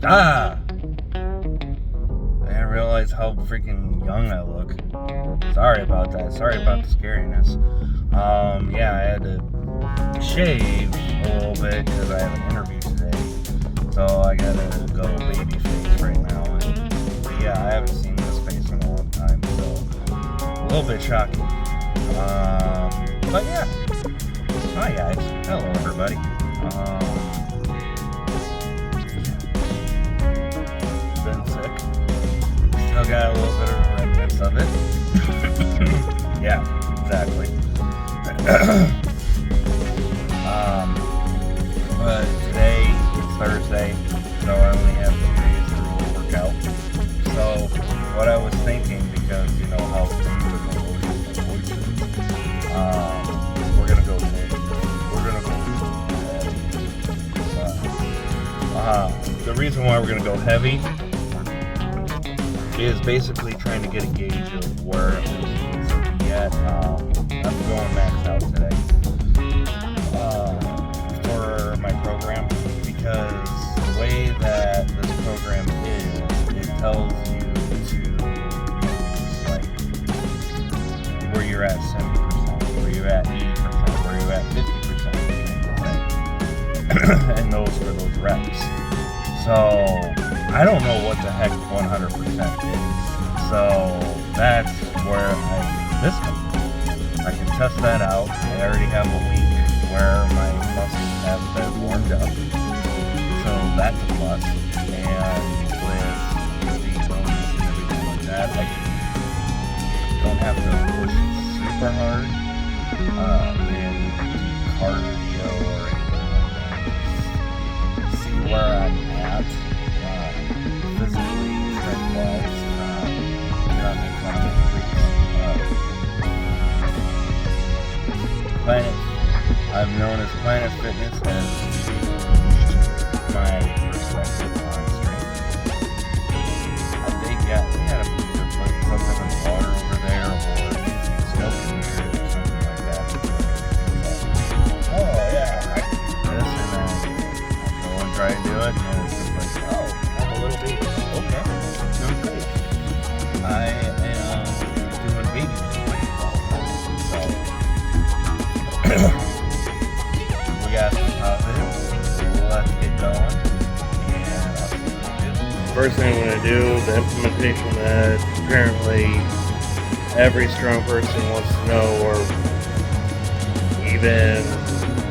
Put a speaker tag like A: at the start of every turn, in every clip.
A: Ah! I didn't realize how freaking young I look. Sorry about that. Sorry about the scariness. Yeah, I had to shave a little bit because I have an interview today. So I gotta go baby face right now. But yeah, I haven't seen this face in a long time, so a little bit shocking. But yeah. Hi guys. Hello everybody. Been sick. Still got a little bit of remnants of it. Yeah, exactly. But today it's Thursday, so I only have 2 days to work out. So what I was thinking, because you know how we're gonna go heavy. The reason why we're gonna go heavy is basically trying to get a gauge of where it needs to be at. I'm going max out today for my program, because the way that this program is, it tells you to use like where you're at 70%, where you're at 80%, where you're at 50%, and those for those reps. So I don't know what the heck 100% is. So that's where this comes from. I can test that out. I already have a week where my muscles have been warmed up. So that's a plus. And with the bonus and everything like that, I don't have to push super hard in cardio or anything like that. See where I'm at. Physically, strength-wise, not make fun of Planet, I've known as Planet Fitness has changed my perspective on strength. They had a picture putting something in the water over there, or using smoke in here, or something like that. Oh yeah, I can do this, and then go and try to do it, and it's just like, oh, I'm a little baby. Okay, doing great. I am doing baby weight. So we got some positives. Let's get going. And I'll see what we do.
B: First thing I'm going to do, the implementation that apparently every strong person wants to know, or even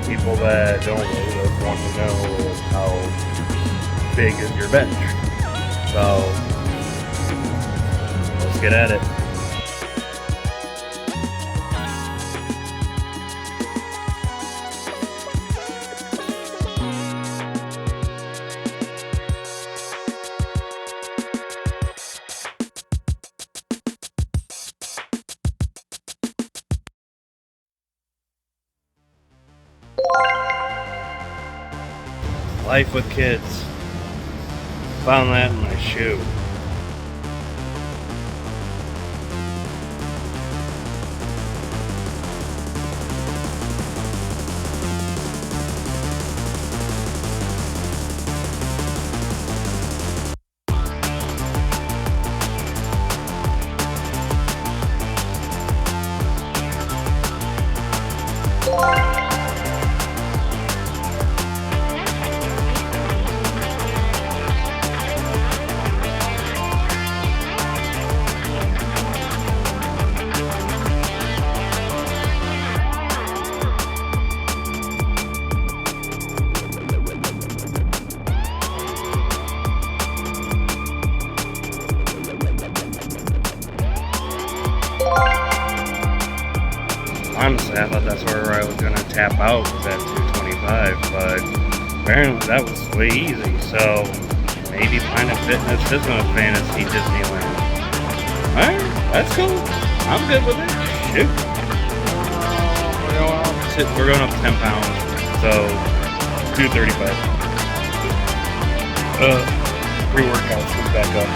B: people that don't really want to know, is how big is your bench. So let's get at it. Life with kids. Found that in my shoe. Honestly, I thought that's where I was going to tap out, was at 225, but apparently that was way easy. So maybe Planet Fitness is going to fantasy Disneyland. Alright, that's cool. I'm good with it. Shoot. We're going up 10 pounds, so 235. Pre-workout's coming back up.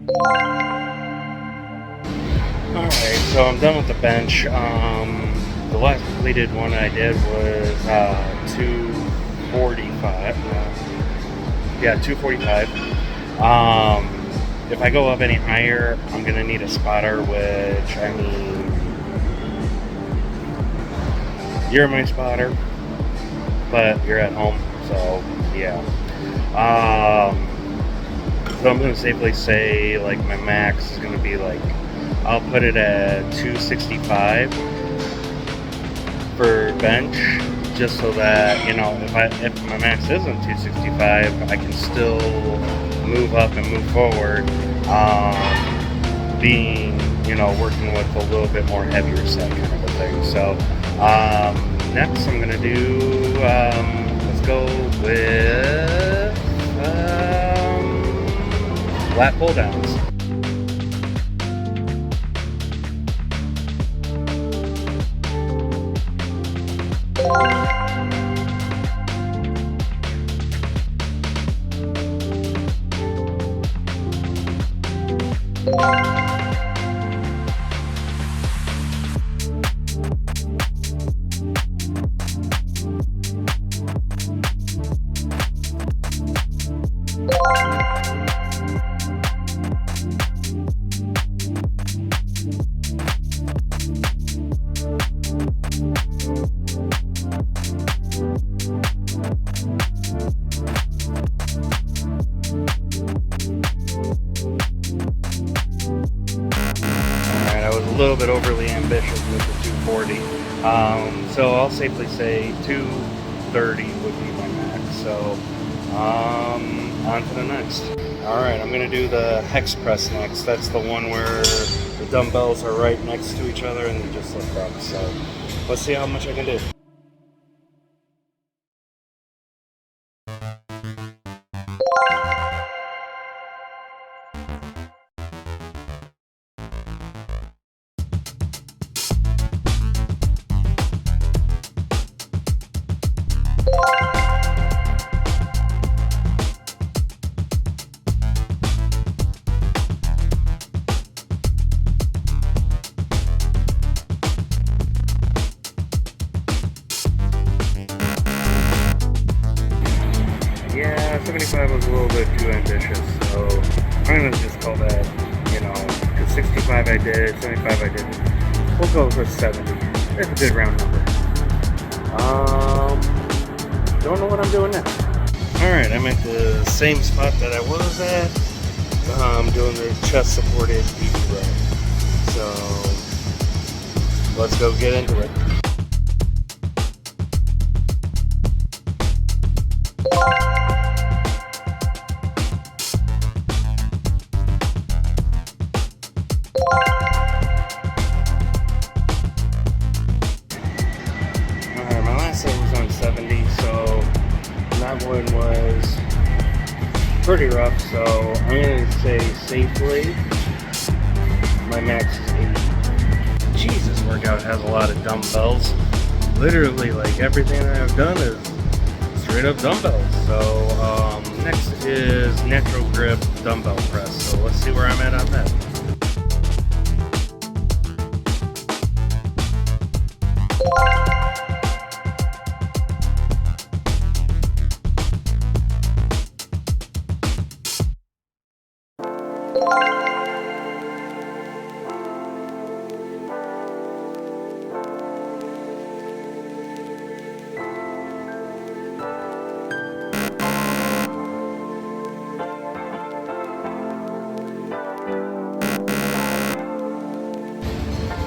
B: Alright, so I'm done with the bench. The last completed one I did was 245. Yeah, 245. If I go up any higher, I'm gonna need a spotter, which, I mean, you're my spotter, but you're at home, so yeah. So I'm gonna safely say, like, my max is gonna be like, I'll put it at 265 for bench, just so that, you know, if my max isn't 265, I can still move up and move forward, being, you know, working with a little bit more heavier set kind of a thing. So next I'm gonna do, let's go with lat pull downs. A little bit overly ambitious with the 240, so I'll safely say 230 would be my max. So on to the next. Alright, I'm going to do the hex press next. That's the one where the dumbbells are right next to each other and they just lift up. So let's see how much I can do. Yeah, 75 was a little bit too ambitious, so I'm going to just call that, you know, because 65 I did, 75 I didn't. We'll go for 70. That's a good round number. Don't know what I'm doing next. Alright, I'm at the same spot that I was at. I'm doing the chest supported BB row. So, let's go get into it. My last set was on 70, so that one was pretty rough, so I'm going to say safely my max is 80. Jesus, workout has a lot of dumbbells. Literally, like, everything that I've done is straight up dumbbells. So next is natural grip dumbbell press, so let's see where I'm at on that.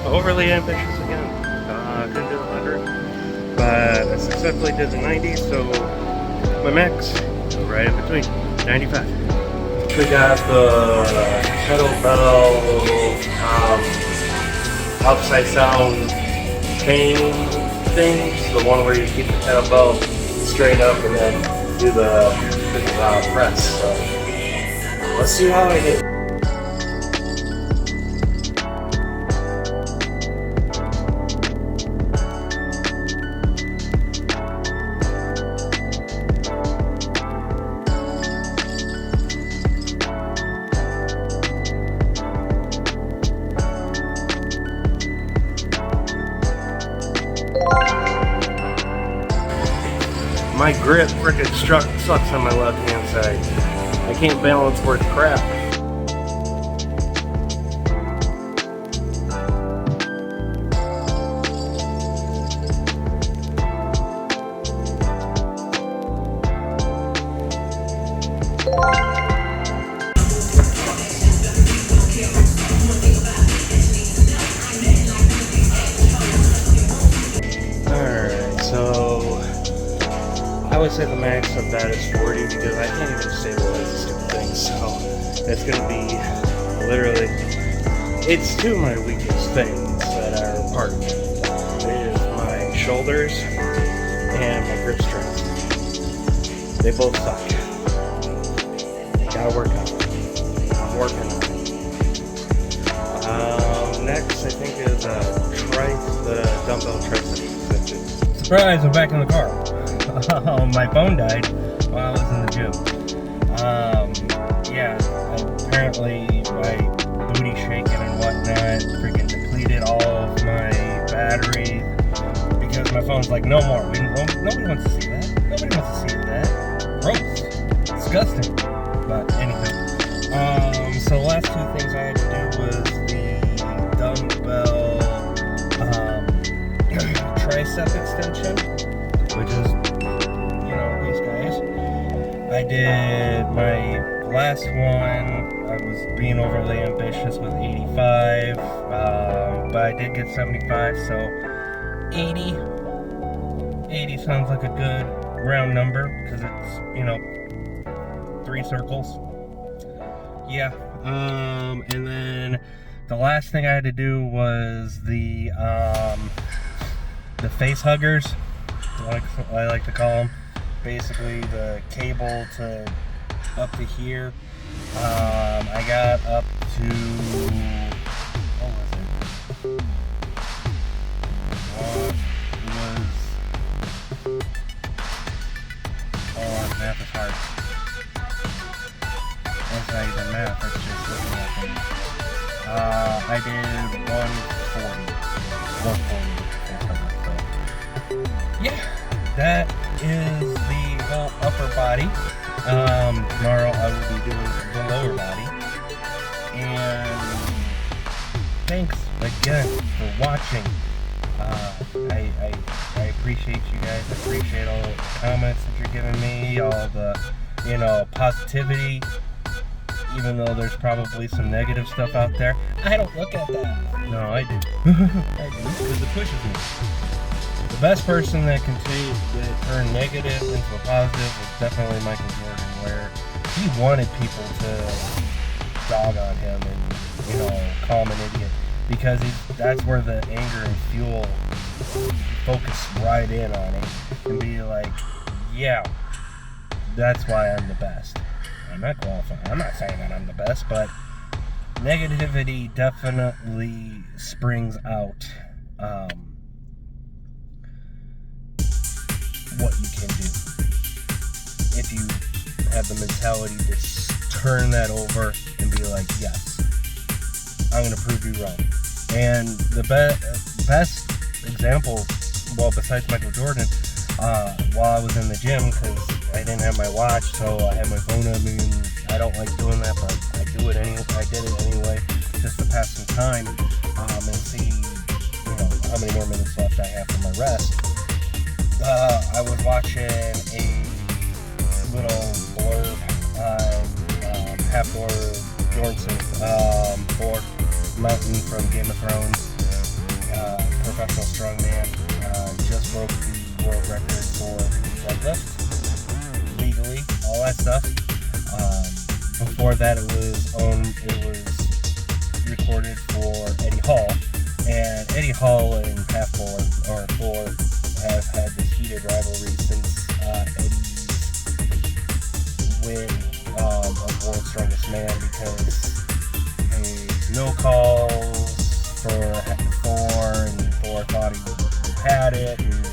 B: Overly ambitious again. Couldn't do 100, but I successfully did the 90, so my max right in between 95. We got the kettlebell upside down chain things, the one where you keep the kettlebell straight up and then do the press. So let's see how I do. My grip frickin' sucks on my left hand side. I can't balance worth crap. Alright, so I would say the max of that is 40 because I can't even stabilize this stupid thing, so it's gonna be literally, it's two of my weakest things that are part of it. It is my shoulders and my grip strength. They both suck. Gotta work on it. I'm working on it. Next, I think is the dumbbell tricep extension.
A: Surprise, I'm back in the car. My phone died while I was in the gym. Yeah, apparently my booty shaking and whatnot freaking depleted all of my battery because my phone's like, no more. Nobody wants to see that. Nobody wants to see that. Gross. Disgusting. But anyway. So the last two things I had to do was the dumbbell tricep extension, which is, you know, these guys. I did my last one, I was being overly ambitious with 85, but I did get 75, so 80 sounds like a good round number, because it's, you know, 3 circles. Yeah, and then the last thing I had to do was the face huggers, I like to call them. Basically the cable to up to here. I got up to, what was it? Math is hard. That's not even math, that's just looking at things. I did 140. Yeah, that is the whole upper body. Tomorrow I will be doing the lower body. And thanks again for watching. I appreciate you guys. I appreciate all the comments that you're giving me, all the, you know, positivity. Even though there's probably some negative stuff out there, I don't look at that. No, I do. I do, because it pushes me. The best person that can turn negative into a positive was definitely Michael Jordan, where he wanted people to dog on him and, you know, call him an idiot, because that's where the anger and fuel focus right in on him and be like, yeah, that's why I'm the best. I'm not qualified. I'm not saying that I'm the best, but negativity definitely springs out what you can do. If you have the mentality to turn that over and be like, yes, I'm going to prove you wrong. And the best example, well, besides Michael Jordan, while I was in the gym, because I didn't have my watch, so I had my phone on me, and I don't like doing that, but I do it anyway. I did it anyway, just to pass some time, and see, you know, how many more minutes left I have for my rest. I was watching a little blurb on Halfor Bjornsson, Mountain from Game of Thrones, professional strongman, just broke the world record for deadlift. Legally, all that stuff. Before that, it was recorded for Eddie Hall, and Eddie Hall and Halfor have had this heated rivalry since Eddie's win of World's Strongest Man, because no calls for Thor, and Thor thought he had it, and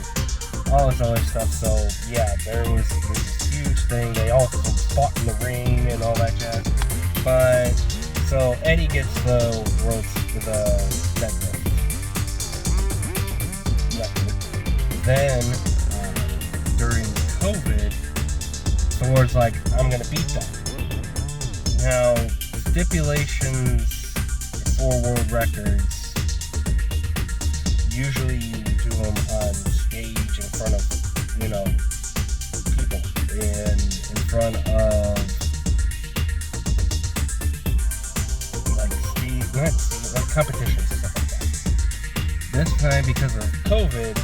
A: all this other stuff. So yeah, there was this huge thing. They all fought in the ring and all that jazz. But so Eddie gets the deadlift. Then during COVID, Thor's like, I'm gonna beat that. Now, stipulations for world records, usually you do them on stage in front of, people, and in front of, like competitions and stuff like that. This time, because of COVID,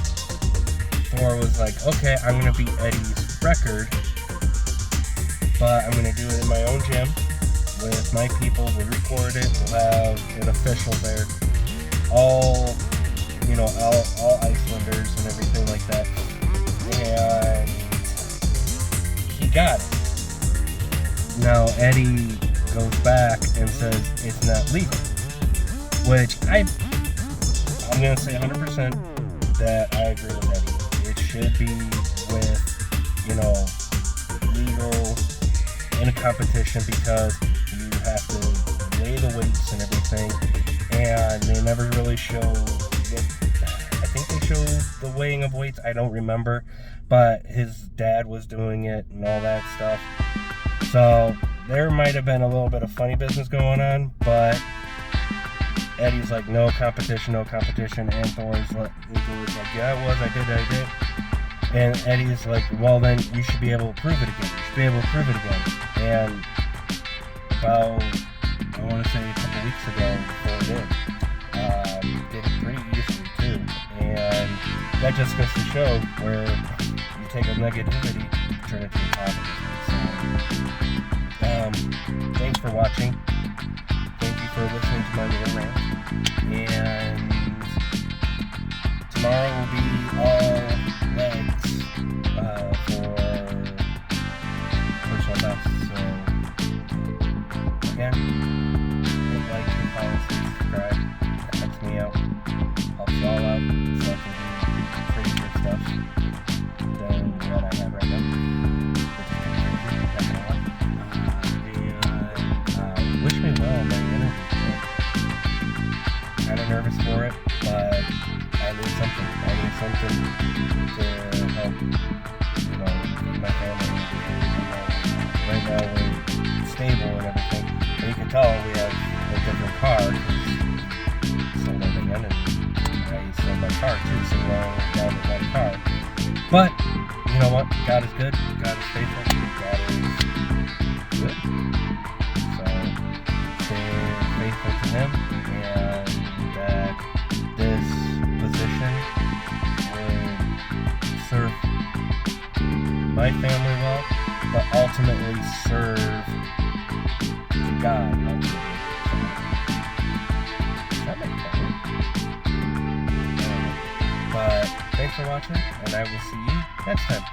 A: Thor was like, okay, I'm gonna beat Eddie's record, but I'm gonna do it in my own gym with my people. We'll record it. We'll have an official there. All Icelanders and everything like that. And he got it. Now Eddie goes back and says it's not legal, which I'm gonna say 100% that I agree with Eddie. It should be with, legal in a competition, because you have to weigh the weights and everything, and they never really show I think they show the weighing of weights, I don't remember, but his dad was doing it and all that stuff. So there might have been a little bit of funny business going on, but Eddie's like, no competition, and Thor's like, yeah, it was, I did. And Eddie's like, well, then you should be able to prove it again. And about, I want to say a couple weeks ago, Thor did it pretty easily too. And that just goes to show where you take a negativity, turn it to a positive. So, thanks for watching. Thank you for listening to my little rant. And tomorrow will be all legs for personal best. So again, hit like, follow, subscribe. That helps me out, helps you all out, so I can do crazier stuff than what I have right now. Wish me well on my interview. Kind of nervous for it, but I need something. To help, feed my family. Right now we're stable and everything. And you can tell we have a different car, because sold everything in, and I sold my car too, so we're all down with that car. But, you know what? God is good. God is faithful. God is good. So, stay faithful to Him, and that this position will serve my family well, but ultimately serve God. That makes sense. But thanks for watching, and I will see you next time.